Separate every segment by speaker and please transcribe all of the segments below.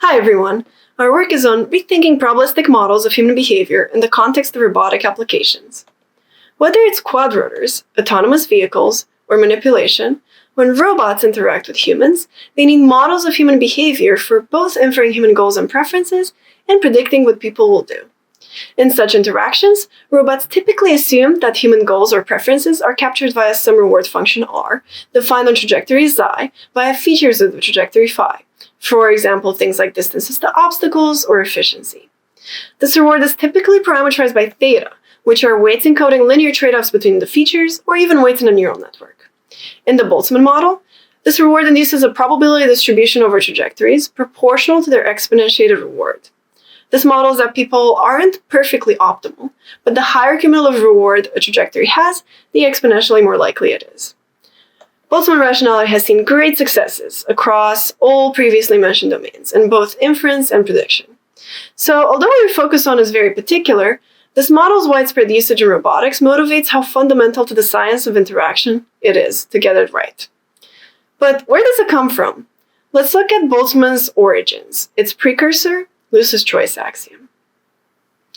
Speaker 1: Hi everyone! Our work is on rethinking probabilistic models of human behavior in the context of robotic applications. Whether it's quadrotors, autonomous vehicles, or manipulation, when robots interact with humans, they need models of human behavior for both inferring human goals and preferences and predicting what people will do. In such interactions, robots typically assume that human goals or preferences are captured via some reward function r, defined on trajectory xi, via features of the trajectory phi. For example, things like distances to obstacles or efficiency. This reward is typically parameterized by theta, which are weights encoding linear trade-offs between the features, or even weights in a neural network. In the Boltzmann model, this reward induces a probability distribution over trajectories proportional to their exponentiated reward. This models that people aren't perfectly optimal, but the higher cumulative reward a trajectory has, the exponentially more likely it is. Boltzmann rationality has seen great successes across all previously mentioned domains, in both inference and prediction. So, although our focus on is very particular, this model's widespread usage in robotics motivates how fundamental to the science of interaction it is to get it right. But where does it come from? Let's look at Boltzmann's origins, its precursor, Luce's choice axiom.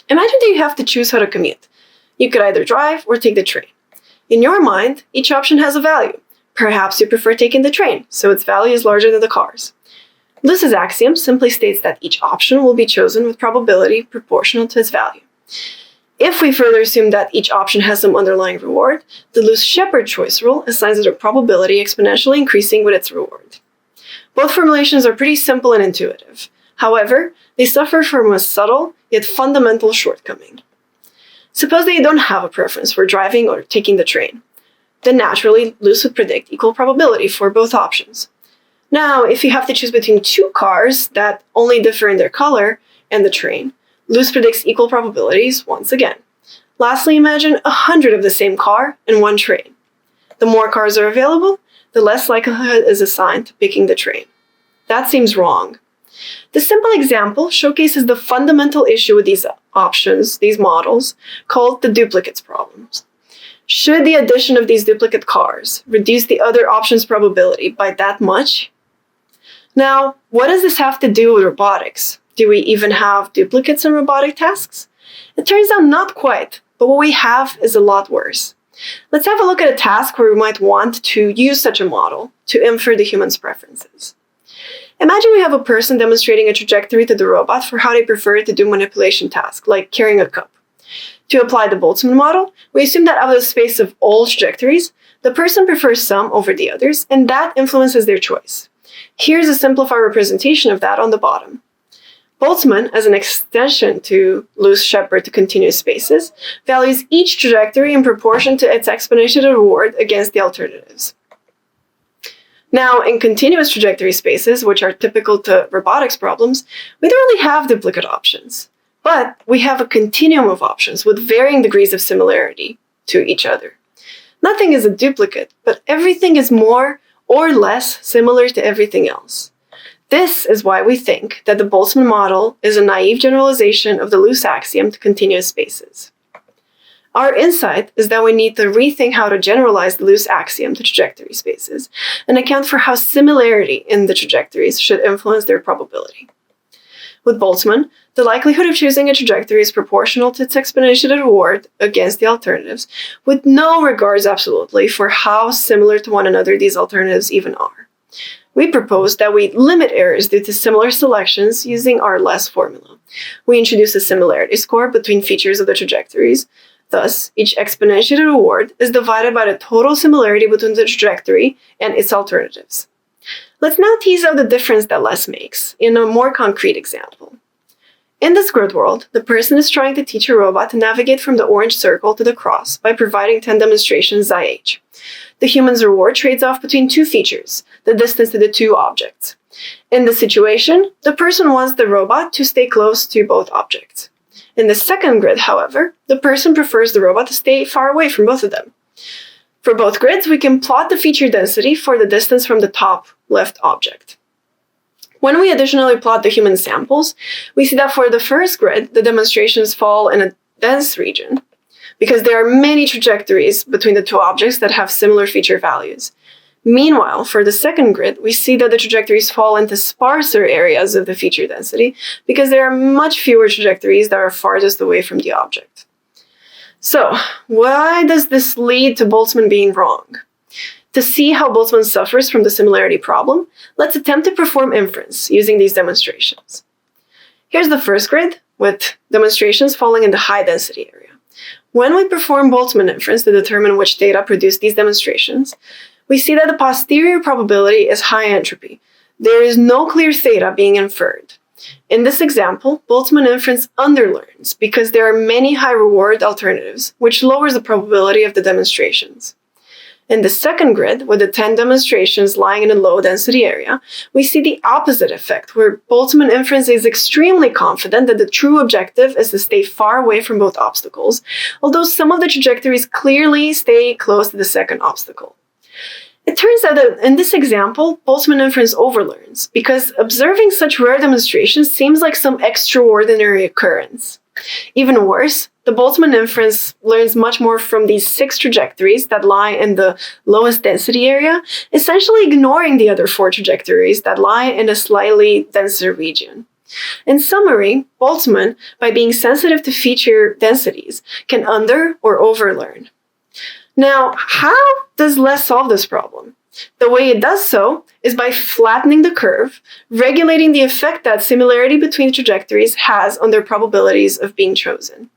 Speaker 1: Imagine that you have to choose how to commute. You could either drive or take the train. In your mind, each option has a value. Perhaps you prefer taking the train, so its value is larger than the car's. Luce's axiom simply states that each option will be chosen with probability proportional to its value. If we further assume that each option has some underlying reward, the Luce-Shepard choice rule assigns it a probability exponentially increasing with its reward. Both formulations are pretty simple and intuitive. However, they suffer from a subtle yet fundamental shortcoming. Suppose that you don't have a preference for driving or taking the train. Then naturally, Luce would predict equal probability for both options. Now, if you have to choose between two cars that only differ in their color and the train, Luce predicts equal probabilities once again. Lastly, imagine 100 of the same car and one train. The more cars are available, the less likelihood is assigned to picking the train. That seems wrong. This simple example showcases the fundamental issue with these options, these models, called the duplicates problems. Should the addition of these duplicate cars reduce the other option's probability by that much? Now, what does this have to do with robotics? Do we even have duplicates in robotic tasks? It turns out not quite, but what we have is a lot worse. Let's have a look at a task where we might want to use such a model to infer the human's preferences. Imagine we have a person demonstrating a trajectory to the robot for how they prefer to do manipulation tasks, like carrying a cup. To apply the Boltzmann model, we assume that out of the space of all trajectories, the person prefers some over the others, and that influences their choice. Here's a simplified representation of that on the bottom. Boltzmann, as an extension to Luce-Shepard to continuous spaces, values each trajectory in proportion to its exponential reward against the alternatives. Now, in continuous trajectory spaces, which are typical to robotics problems, we don't really have duplicate options. But we have a continuum of options with varying degrees of similarity to each other. Nothing is a duplicate, but everything is more or less similar to everything else. This is why we think that the Boltzmann model is a naive generalization of the Luce axiom to continuous spaces. Our insight is that we need to rethink how to generalize the Luce axiom to trajectory spaces and account for how similarity in the trajectories should influence their probability. With Boltzmann, the likelihood of choosing a trajectory is proportional to its exponential reward against the alternatives, with no regards absolutely for how similar to one another these alternatives even are. We propose that we limit errors due to similar selections using our less formula. We introduce a similarity score between features of the trajectories. Thus, each exponential reward is divided by the total similarity between the trajectory and its alternatives. Let's now tease out the difference that less makes in a more concrete example. In this grid world, the person is trying to teach a robot to navigate from the orange circle to the cross by providing 10 demonstrations xi. The human's reward trades off between two features, the distance to the two objects. In this situation, the person wants the robot to stay close to both objects. In the second grid, however, the person prefers the robot to stay far away from both of them. For both grids, we can plot the feature density for the distance from the top left object. When we additionally plot the human samples, we see that for the first grid, the demonstrations fall in a dense region, because there are many trajectories between the two objects that have similar feature values. Meanwhile, for the second grid, we see that the trajectories fall into sparser areas of the feature density because there are much fewer trajectories that are farthest away from the object. So, why does this lead to Boltzmann being wrong? To see how Boltzmann suffers from the similarity problem, let's attempt to perform inference using these demonstrations. Here's the first grid, with demonstrations falling in the high-density area. When we perform Boltzmann inference to determine which data produce these demonstrations, we see that the posterior probability is high entropy. There is no clear theta being inferred. In this example, Boltzmann inference underlearns because there are many high-reward alternatives, which lowers the probability of the demonstrations. In the second grid, with the 10 demonstrations lying in a low-density area, we see the opposite effect, where Boltzmann inference is extremely confident that the true objective is to stay far away from both obstacles, although some of the trajectories clearly stay close to the second obstacle. It turns out that in this example, Boltzmann inference overlearns, because observing such rare demonstrations seems like some extraordinary occurrence. Even worse, the Boltzmann inference learns much more from these 6 trajectories that lie in the lowest density area, essentially ignoring the other 4 trajectories that lie in a slightly denser region. In summary, Boltzmann, by being sensitive to feature densities, can under- or overlearn. Now, how does LESS solve this problem? The way it does so is by flattening the curve, regulating the effect that similarity between trajectories has on their probabilities of being chosen.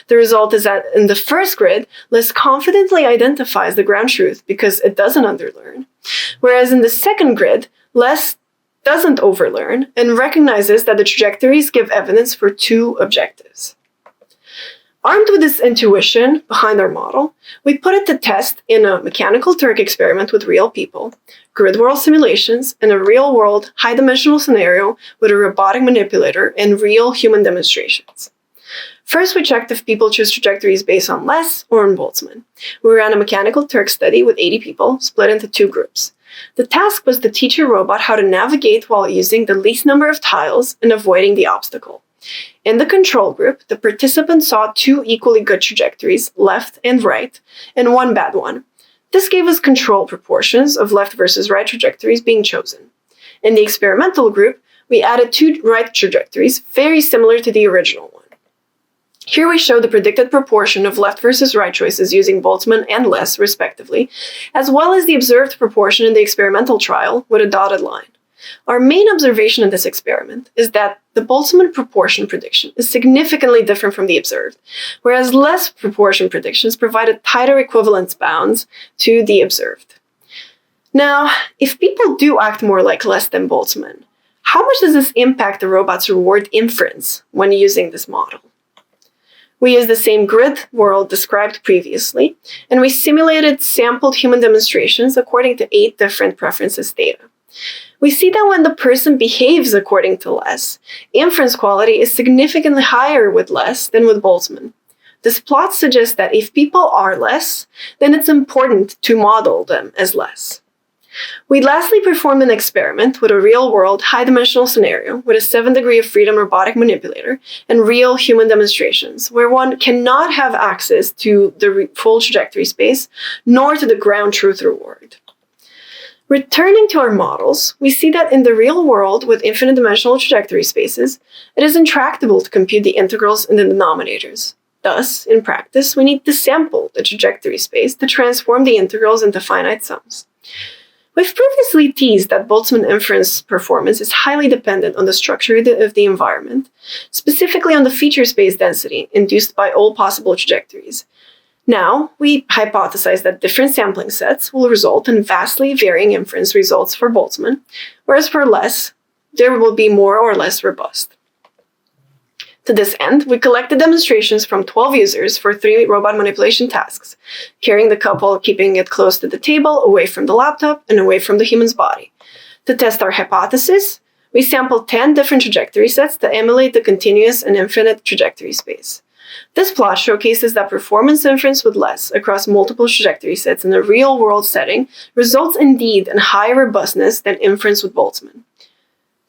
Speaker 1: The result is that in the first grid, LESS confidently identifies the ground truth because it doesn't underlearn, whereas in the second grid, LESS doesn't overlearn and recognizes that the trajectories give evidence for 2 objectives. Armed with this intuition behind our model, we put it to test in a mechanical Turk experiment with real people, grid world simulations, and a real-world, high-dimensional scenario with a robotic manipulator and real human demonstrations. First, we checked if people choose trajectories based on LESS or on Boltzmann. We ran a mechanical Turk study with 80 people, split into 2 groups. The task was to teach a robot how to navigate while using the least number of tiles and avoiding the obstacle. In the control group, the participants saw 2 equally good trajectories, left and right, and 1 bad one. This gave us control proportions of left versus right trajectories being chosen. In the experimental group, we added 2 right trajectories, very similar to the original one. Here we show the predicted proportion of left versus right choices using Boltzmann and LESS, respectively, as well as the observed proportion in the experimental trial with a dotted line. Our main observation in this experiment is that the Boltzmann proportion prediction is significantly different from the observed, whereas LESS proportion predictions provided tighter equivalence bounds to the observed. Now, if people do act more like LESS than Boltzmann, how much does this impact the robot's reward inference when using this model? We used the same grid world described previously, and we simulated sampled human demonstrations according to 8 different preferences theta. We see that when the person behaves according to LESS, inference quality is significantly higher with LESS than with Boltzmann. This plot suggests that if people are LESS, then it's important to model them as LESS. We lastly performed an experiment with a real-world, high-dimensional scenario with a 7 degree of freedom robotic manipulator and real human demonstrations, where one cannot have access to the full trajectory space, nor to the ground truth reward. Returning to our models, we see that in the real world with infinite dimensional trajectory spaces, it is intractable to compute the integrals in the denominators. Thus, in practice, we need to sample the trajectory space to transform the integrals into finite sums. We've previously teased that Boltzmann inference performance is highly dependent on the structure of the environment, specifically on the feature space density induced by all possible trajectories. Now, we hypothesize that different sampling sets will result in vastly varying inference results for Boltzmann, whereas for LESS, there will be more or less robust. To this end, we collected demonstrations from 12 users for 3 robot manipulation tasks, carrying the couple, keeping it close to the table, away from the laptop, and away from the human's body. To test our hypothesis, we sampled 10 different trajectory sets to emulate the continuous and infinite trajectory space. This plot showcases that performance inference with LESS across multiple trajectory sets in a real-world setting results indeed in higher robustness than inference with Boltzmann.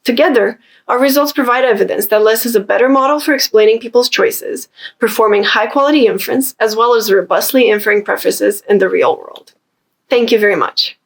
Speaker 1: Together, our results provide evidence that LESS is a better model for explaining people's choices, performing high-quality inference, as well as robustly inferring preferences in the real world. Thank you very much.